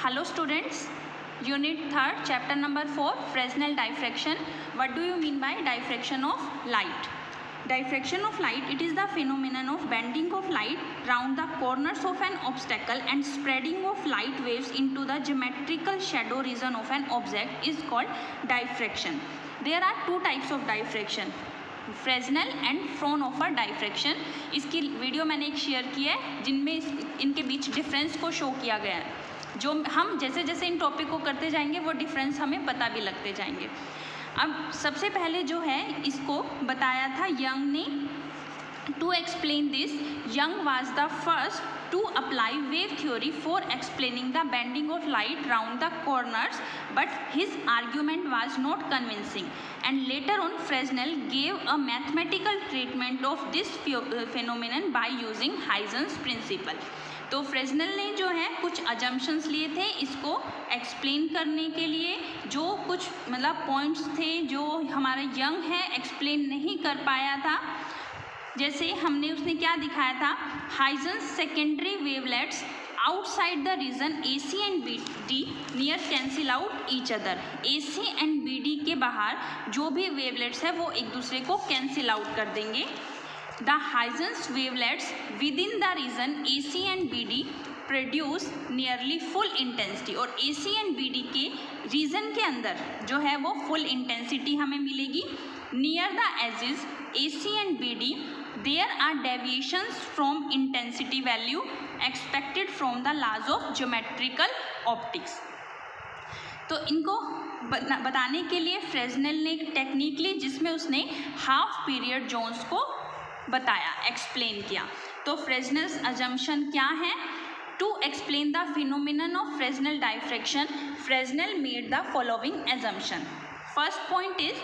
Hello students, Unit 3rd, Chapter number 4, Fresnel diffraction. What do you mean by diffraction of light? Diffraction of light, it is the phenomenon of bending of light round the corners of an obstacle and spreading of light waves into the geometrical shadow region of an object is called diffraction. There are two types of diffraction, Fresnel and Fraunhofer diffraction. इसकी video मैंने एक share की है जिनमें इनके बीच difference को show किया गया है. जो हम जैसे जैसे इन टॉपिक को करते जाएंगे वो डिफरेंस हमें पता भी लगते जाएंगे. अब सबसे पहले जो है इसको बताया था यंग ने. To explain this, Young was the first to apply wave theory for explaining the bending of light round the corners, but his argument was not convincing, and later on Fresnel gave a mathematical treatment of this phenomenon by using Huygens principle. तो Fresnel ने जो है कुछ assumptions लिए थे इसको explain करने के लिए. जो कुछ मतलब पॉइंट्स थे जो हमारा यंग है एक्सप्लेन नहीं कर पाया था, जैसे हमने उसने क्या दिखाया था, Huygens secondary wavelets outside the region AC and BD near cancel out each other. AC and BD के बाहर जो भी वेवलेट्स है वो एक दूसरे को कैंसिल आउट कर देंगे. The Huygens wavelets within the region AC and BD produce nearly full intensity. और AC एंड BD के रीजन के अंदर जो है वो फुल इंटेंसिटी हमें मिलेगी. Near the edges AC and BD there are deviations from intensity value expected from the laws of geometrical optics. तो इनको बताने के लिए फ्रेजनल ने एक टेक्निक ली जिसमें उसने हाफ पीरियड जोन्स को बताया, एक्सप्लेन किया. तो फ्रेजनल्स अजम्पशन क्या है? To explain the phenomenon of Fresnel diffraction, Fresnel made the following assumption. First point is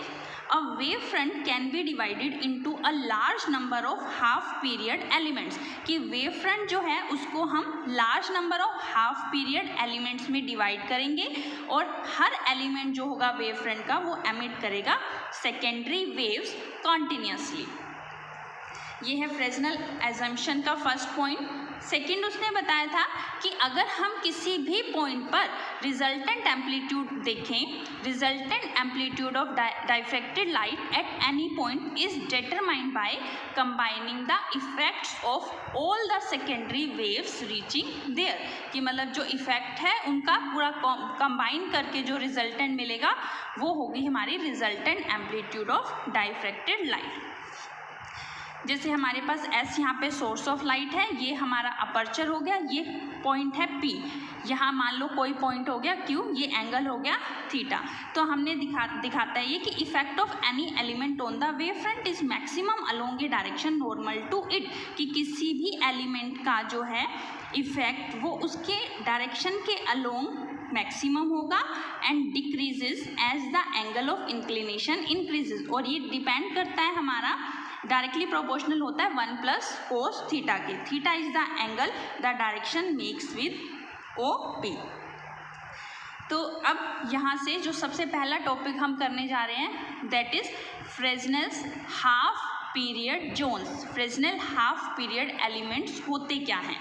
a wave front can be divided into a large number of half period elements. कि wave front जो है उसको हम large number of half period elements में divide करेंगे और हर element जो होगा wave front का वो emit करेगा secondary waves continuously. ये है फ्रेजनल assumption का फर्स्ट पॉइंट. सेकेंड उसने बताया था कि अगर हम किसी भी पॉइंट पर रिजल्टेंट एम्पलीट्यूड देखें, resultant amplitude of diffracted light at any point is determined by combining the effects of all the secondary waves reaching there. कि मतलब जो इफेक्ट है उनका पूरा कंबाइन करके जो रिजल्टेंट मिलेगा वो होगी हमारी resultant amplitude of diffracted light. जैसे हमारे पास S यहाँ पे सोर्स ऑफ लाइट है, ये हमारा अपर्चर हो गया, ये पॉइंट है P. यहाँ मान लो कोई पॉइंट हो गया Q, ये एंगल हो गया थीटा. तो हमने दिखाता है ये कि effect of any element on the wave front is maximum along a direction normal to it. कि किसी भी एलिमेंट का जो है इफेक्ट वो उसके डायरेक्शन के अलोंग मैक्सिमम होगा and decreases as the angle of inclination increases. और ये डिपेंड करता है हमारा डायरेक्टली प्रोपोर्शनल होता है 1 प्लस कोस थीटा के. Theta is the angle the direction makes with OP. तो अब यहाँ से जो सबसे पहला टॉपिक हम करने जा रहे हैं that is Fresnel's half period zones. Fresnel half period elements होते क्या हैं?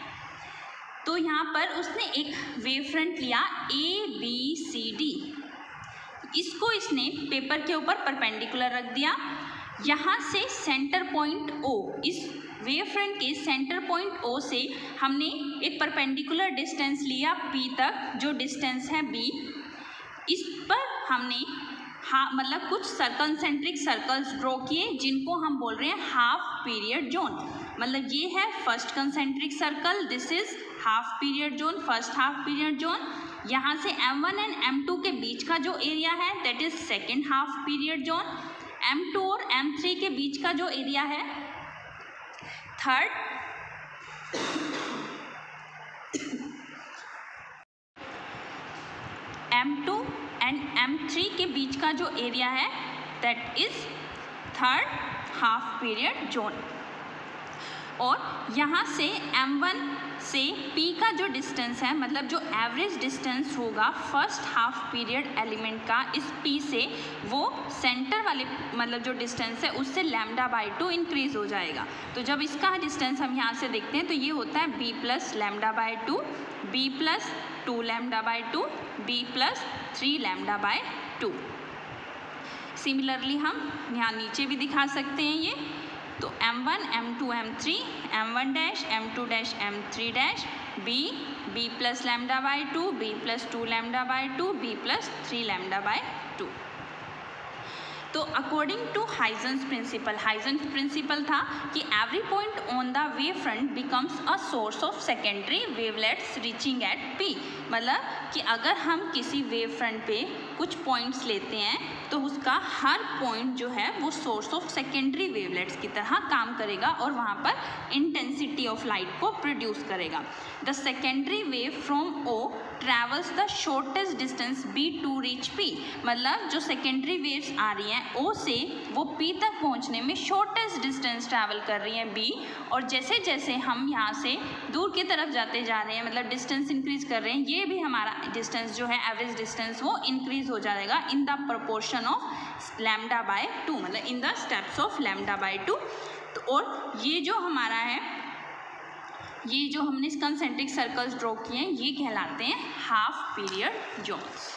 तो यहाँ पर उसने एक वेव फ्रंट लिया ABCD. इसको इसने पेपर के ऊपर परपेंडिकुलर रख दिया. यहाँ से सेंटर पॉइंट O, इस वेव फ्रंट के सेंटर पॉइंट O से हमने एक परपेंडिकुलर डिस्टेंस लिया P तक, जो डिस्टेंस है B. इस पर हमने मतलब कुछ कंसेंट्रिक सर्कल्स ड्रॉ किए जिनको हम बोल रहे हैं हाफ पीरियड जोन. मतलब ये है first concentric circle, this is half period zone, first half period zone. यहाँ से M1 एंड M2 के बीच का जो एरिया है that is second half period zone. M2 और M3 के बीच का जो एरिया है थर्ड. M2 एंड M3 के बीच का जो एरिया है that is third half period zone. और यहाँ से M1 से P का जो डिस्टेंस है मतलब जो एवरेज डिस्टेंस होगा फर्स्ट हाफ पीरियड एलिमेंट का इस P से, वो सेंटर वाले मतलब जो डिस्टेंस है उससे λ/2 इंक्रीज हो जाएगा. तो जब इसका डिस्टेंस हम यहाँ से देखते हैं तो ये होता है B plus λ/2, B plus 2 lambda by 2, b plus 3 lambda by 2। Similarly हम यहाँ नीचे भी दिखा सकते हैं ये, तो m1 m2 m3 m1 dash m2 dash m3 डैश b plus lambda by 2, b plus 2 lambda by 2, b plus 3 lambda by 2। तो अकॉर्डिंग टू हाइजेंस प्रिंसिपल था कि every point on the wave front becomes a source of secondary wavelets reaching at p। मतलब कि अगर हम किसी wave front पे कुछ पॉइंट्स लेते हैं तो उसका हर पॉइंट जो है वो सोर्स ऑफ सेकेंडरी वेवलेट्स की तरह काम करेगा और वहाँ पर इंटेंसिटी ऑफ लाइट को प्रोड्यूस करेगा। The secondary wave from O travels the shortest distance b to reach p। मतलब जो सेकेंडरी वेव्स आ रही हैं O से वो P तक पहुंचने में शॉर्टेस्ट डिस्टेंस ट्रैवल कर रही हैं B, और जैसे जैसे हम यहाँ से दूर की तरफ जाते जा रहे हैं, मतलब डिस्टेंस इंक्रीज कर रहे हैं, ये भी हमारा डिस्टेंस जो है एवरेज डिस्टेंस वो इंक्रीज हो जाएगा in the proportion of lambda by 2, मतलब in the steps of lambda by 2। तो और ये जो हमारा है, ये जो हमने कंसेंट्रिक सर्कल्स ड्रॉ किए हैं ये कहलाते हैं हाफ पीरियड जोन्स।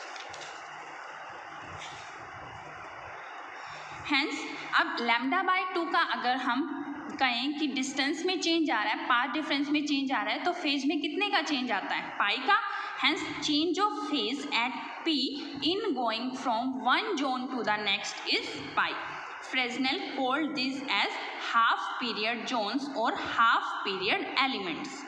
हेंस अब लैम्डा बाय 2 का अगर हम कहें कि डिस्टेंस में चेंज आ रहा है, पाथ डिफरेंस में चेंज आ रहा है, तो फेज में कितने का चेंज आता है? पाई का। Hence change of phase at p in going from one zone to the next is pi. Fresnel called these as half period zones or half period elements.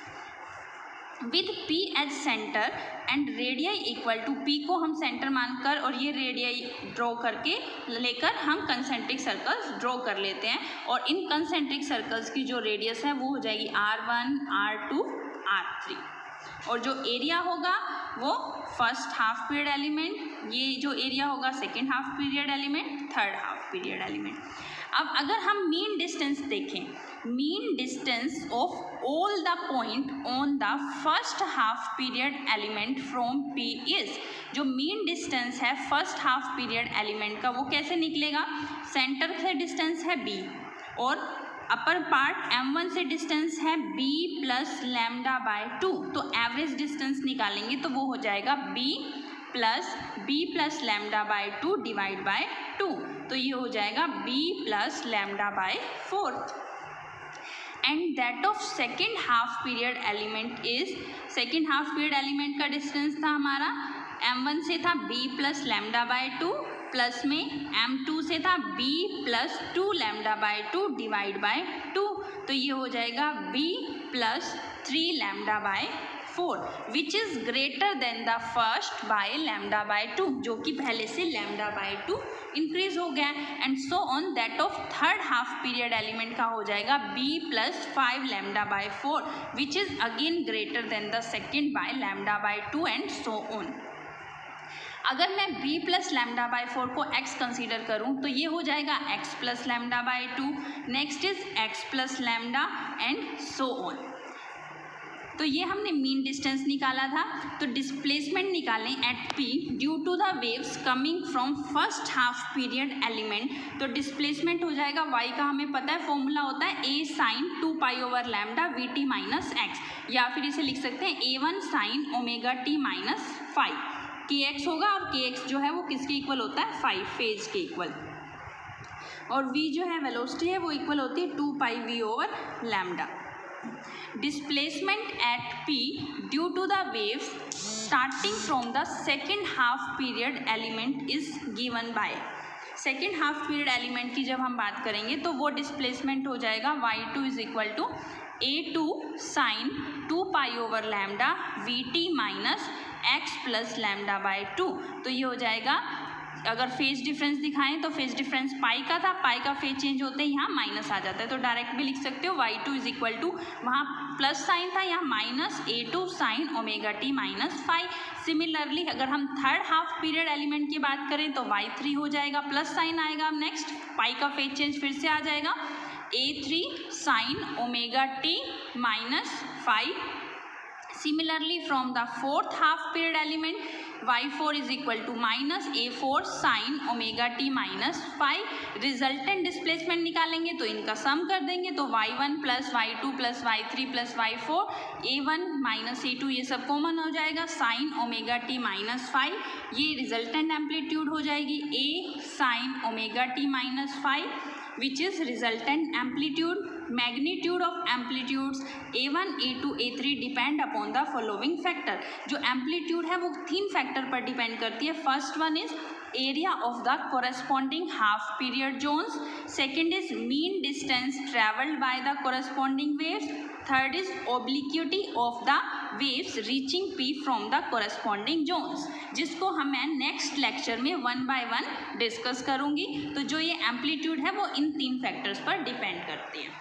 With p as center and radii equal to p को हम centre मानकर और ये radii draw करके लेकर हम concentric circles draw कर लेते हैं, और इन कंसेंट्रिक सर्कल्स की जो रेडियस है वो हो जाएगी r1, r2, r3, और जो एरिया होगा वो फर्स्ट हाफ पीरियड एलिमेंट, ये जो एरिया होगा second half period element, third half period element. अब अगर हम मीन डिस्टेंस देखें, mean distance of all the point on the first half period element from p is, जो मीन डिस्टेंस है first half period element का वो कैसे निकलेगा? सेंटर से डिस्टेंस है b और अपर पार्ट m1 से डिस्टेंस है b प्लस लैम्डा बाय 2, तो एवरेज डिस्टेंस निकालेंगे तो वो हो जाएगा b plus lambda by 2 divide by 2, तो ये हो जाएगा b plus lambda bye 4। And that of second half period element is, second half period element का डिस्टेंस था हमारा m1 से था b plus lambda by 2 plus में m2 से था b plus 2 lambda by 2 divide by 2, तो ये हो जाएगा b plus 3 lambda bye 4 which is greater than the first by lambda by 2, जो कि पहले से लैम्डा बाय 2 इंक्रीज हो गया। And so on that of third half period element का हो जाएगा b plus 5 lambda by 4 which is again greater than the second by lambda by 2 and so on. अगर मैं b प्लस लैम्डा बाय 4 को x consider करूं तो ये हो जाएगा x plus lambda by 2, next is x plus lambda and so on. तो ये हमने मीन डिस्टेंस निकाला था। तो डिस्प्लेसमेंट निकालें at p due to the waves coming from first half period element, तो डिस्प्लेसमेंट हो जाएगा y का हमें पता है फॉर्मूला होता है a sine 2 pi over lambda vt minus x, या फिर इसे लिख सकते हैं a1 sine omega t minus 5, kx होगा और kx जो है वो किसके इक्वल होता है? 5 फेज के इक्वल, और v जो है वेलोसिटी है वो इक्वल होती है 2 पाई v over lambda. Displacement at p due to the waves starting from the second half period element is given by, second half period element की जब हम बात करेंगे तो वो डिस्प्लेसमेंट हो जाएगा y2 is equal to a2 sine 2 pi over lambda vt minus x plus lambda by 2, तो ये हो जाएगा, अगर फेज डिफरेंस दिखाएं तो फेज डिफरेंस पाई का था, पाई का फेज चेंज होते ही यहाँ माइनस आ जाता है, तो डायरेक्ट भी लिख सकते हो y2 इज इक्वल टू, वहाँ प्लस साइन था यहाँ minus a2 sign omega t minus 5। Similarly अगर हम थर्ड हाफ पीरियड एलिमेंट की बात करें तो y3 हो जाएगा, प्लस साइन आएगा, नेक्स्ट पाई का फेज चेंज फिर से आ जाएगा a3 sign omega t minus 5। Similarly, from the fourth half period element, y4 is equal to minus a4 sin omega t minus phi. Resultant displacement निकालेंगे तो इनका सम कर देंगे तो y1 plus y2 plus y3 plus y4 a1 minus a2 ये सब common हो जाएगा sine omega T minus five. ये रिजल्टेंट एम्पलीट्यूड हो जाएगी a sine omega T minus five which is resultant amplitude. Magnitude of amplitudes a1 a2 a3 depend upon the following factor. जो amplitude है वो 3 factor पर depend करती है. First one is area of the corresponding half period zones. Second is mean distance travelled by the corresponding waves. Third is obliquity of the waves reaching P from the corresponding zones, जिसको हम मैं next lecture में 1 by 1 discuss करूंगी. तो जो ये amplitude है वो इन 3 फैक्टर्स पर डिपेंड करती है.